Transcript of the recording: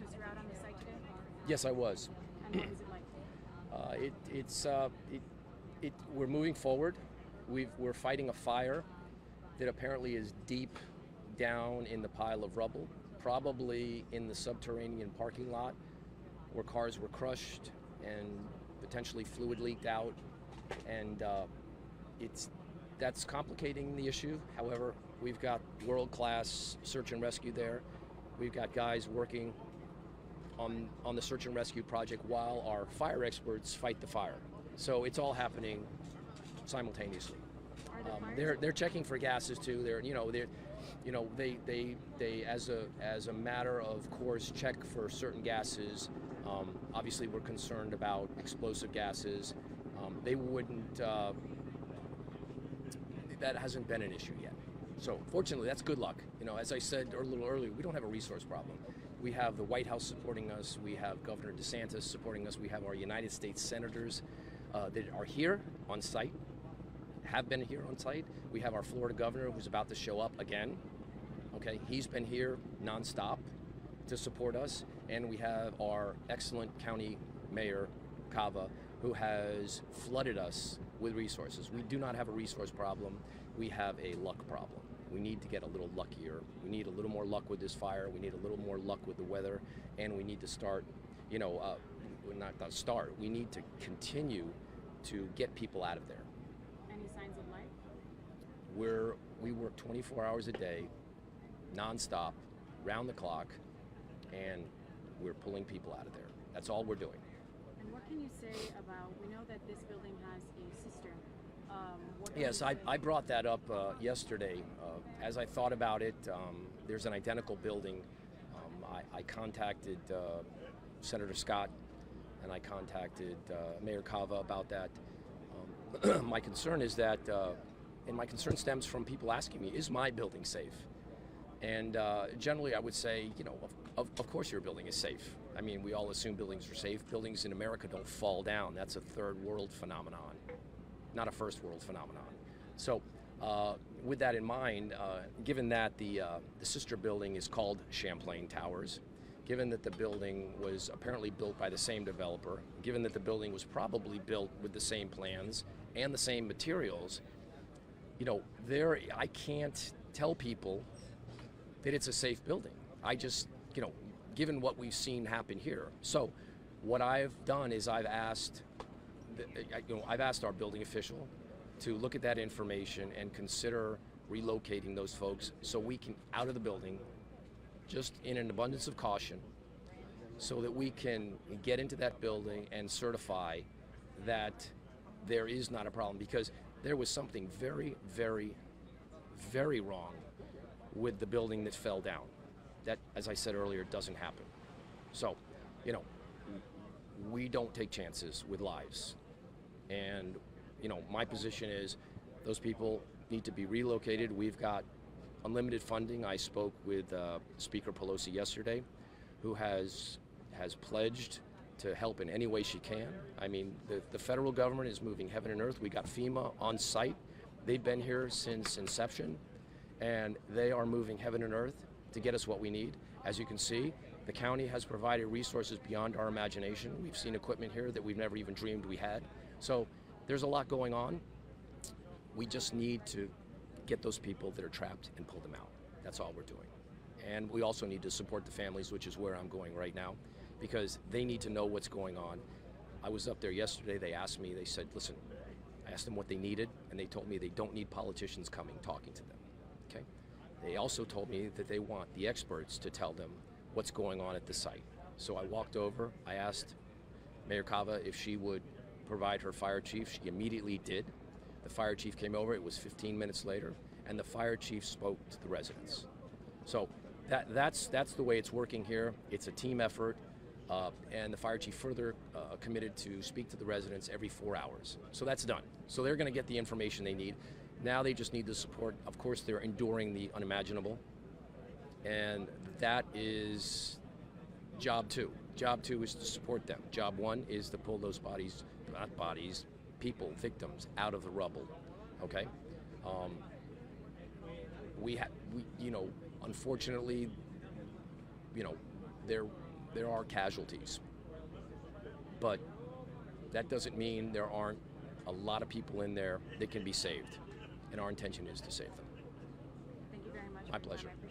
because you're out on the site today? Yes, I was. And what was it like? We're moving forward. We're fighting a fire that apparently is deep down in the pile of rubble, probably in the subterranean parking lot where cars were crushed and potentially fluid leaked out, and that's complicating the issue. However, we've got world-class search and rescue there. We've got guys working on the search and rescue project while our fire experts fight the fire. So it's all happening simultaneously. They're checking for gases too. They as a matter of course check for certain gases. Obviously, we're concerned about explosive gases. They wouldn't. That hasn't been an issue yet. So fortunately, that's good luck. As I said a little earlier, we don't have a resource problem. We have the White House supporting us. We have Governor DeSantis supporting us. We have our United States senators that are here on site, have been here on site. We have our Florida governor who's about to show up again. Okay, he's been here nonstop to support us. And we have our excellent county mayor, Cava, who has flooded us with resources. We do not have a resource problem. We have a luck problem. We need to get a little luckier. We need a little more luck with this fire. We need a little more luck with the weather. And we need to start, we need to continue to get people out of there. Any signs of life? We work 24 hours a day, nonstop, round the clock, and we're pulling people out of there. That's all we're doing. And what can you say about, we know that this building has a cistern. Yes, I brought that up yesterday. As I thought about it, there's an identical building. I contacted Senator Scott and I contacted Mayor Cava about that. My concern is that, and my concern stems from people asking me, is my building safe? And generally I would say, of course your building is safe. I mean, we all assume buildings are safe. Buildings in America don't fall down. That's a third world phenomenon, not a first world phenomenon. So with that in mind, given that the sister building is called Champlain Towers, given that the building was apparently built by the same developer, given that the building was probably built with the same plans and the same materials, I can't tell people that it's a safe building. I just, given what we've seen happen here. So what I've done is I've asked our building official to look at that information and consider relocating those folks so we can out of the building, just in an abundance of caution, so that we can get into that building and certify that there is not a problem, because there was something very, very, very wrong with the building that fell down. That, as I said earlier, doesn't happen. So, we don't take chances with lives. And, my position is those people need to be relocated. We've got unlimited funding. I spoke with Speaker Pelosi yesterday, who has pledged to help in any way she can. I mean, the federal government is moving heaven and earth. We got FEMA on site. They've been here since inception, and they are moving heaven and earth to get us what we need. As you can see, the county has provided resources beyond our imagination. We've seen equipment here that we've never even dreamed we had. So there's a lot going on. We just need to get those people that are trapped and pull them out. That's all we're doing. And we also need to support the families, which is where I'm going right now, because they need to know what's going on. I was up there yesterday. They asked me, they said, listen, I asked them what they needed, and they told me they don't need politicians coming talking to them. Okay? They also told me that they want the experts to tell them what's going on at the site. So I walked over, I asked Mayor Cava if she would provide her fire chief. She immediately did. The fire chief came over, it was 15 minutes later, and the fire chief spoke to the residents. So that's the way it's working here. It's a team effort, and the fire chief further committed to speak to the residents every 4 hours. So that's done. So they're going to get the information they need. Now they just need the support. Of course, they're enduring the unimaginable, and that is job two. Job two is to support them. Job one is to pull those people, victims, out of the rubble. Okay, unfortunately, there are casualties, but that doesn't mean there aren't a lot of people in there that can be saved, and our intention is to save them. Thank you very much. My pleasure.